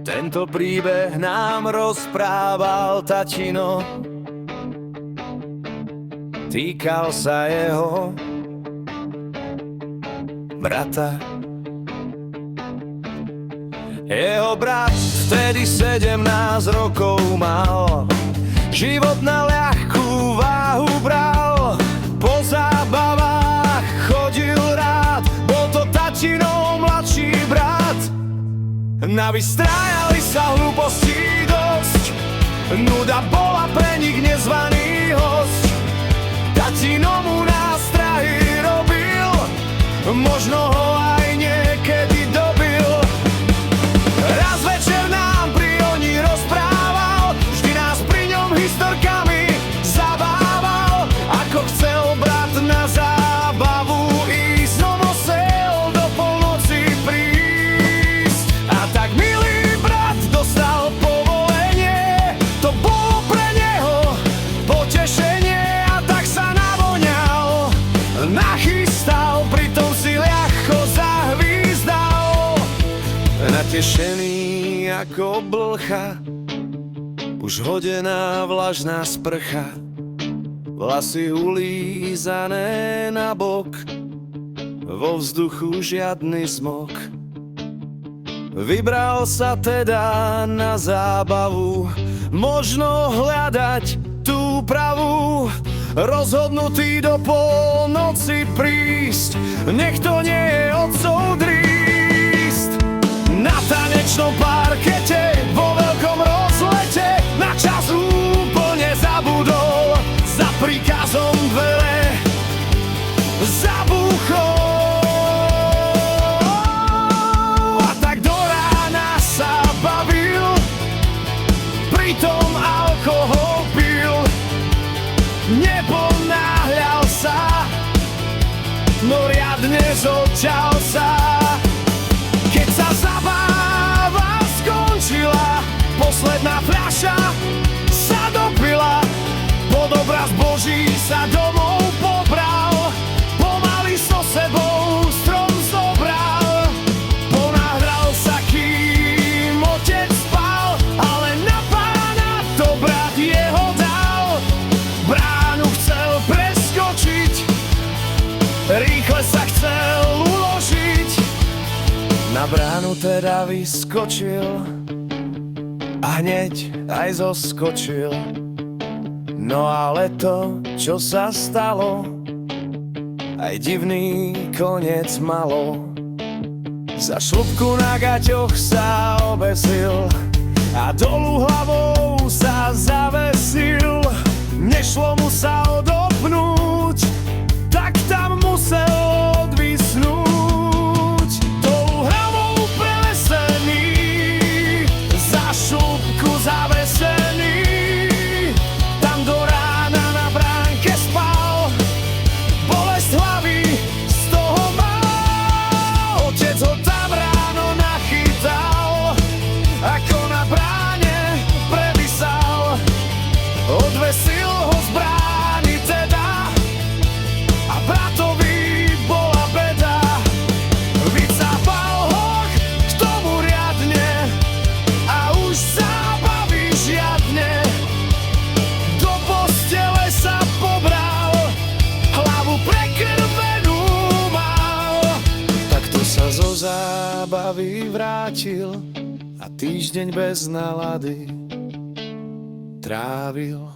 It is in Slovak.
Tento príbeh nám rozprával tatino, týkal sa jeho brata. Jeho brat vtedy 17 rokov mal, život na ľahkú váhu bral, po zábavách chodil rád, bol to tatinov mladší brat. Navystrájali sa hlúposti dosť, nuda bola pre nich nezvaný hosť. Tatino mu nástrahy robil, možno ho aj niekedy dobil. Raz večer nám pri oni rozprával, vždy nás pri ňom historkami zabával. Ako chcel brat na zábavu ísť, no musel do polnoci prísť. A tak milý brat dostal povolenie, to bolo pre neho potešenie. A tak sa navoňal, nachystal, pritom si ľahko zahvízdal. Natešený ako blcha, už hodená vlažná sprcha, vlasy ulízané na bok, vo vzduchu žiadny smog. Vybral sa teda na zábavu, možno hľadať tú pravú, rozhodnutý do polnoci prísť, nech to nie je otcov dríst. Na tanečnom parkete, vo veľkom rozlete, na čas úplne zabudol, za príkazom dvere zabúchol. A tak do rána sa bavil, pritom alkohol pil, neponáhľal sa, no riadne zoťal sa. Keď sa zabáva skončila, posledná fľaša sa dopila, pod obraz Boží sa domov pobral, pomaly so sebou strom zobral. Ponáhľal sa, kým otec spal, ale na Pána to brat jeho dal. Bránu chcel preskočiť, rýchle sa chcel uložiť, na bránu teda vyskočil a hneď aj zoskočil. No ale to, čo sa stalo, aj divný koniec malo. Za šlupku na gaťoch sa obesil a dolu hlavou sa zavesil. Nešlo mu sa odopnúť, tak tam musel odvisnúť. Dolu hlavou prevesený, za šlupku zavesený, tam do rána na bránke spal, bolesť hlavy z toho mal. Otec ho tam ráno nachytal, ako na bráne previsal, odvesil ho z brány teda, a bratovi bola beda. Vycápal ho k tomu riadne a už zábavy žiadne, do postele sa pobral, hlavu prekrvenú mal. Takto sa zo zábavy vrátil a týždeň bez nálady trávil.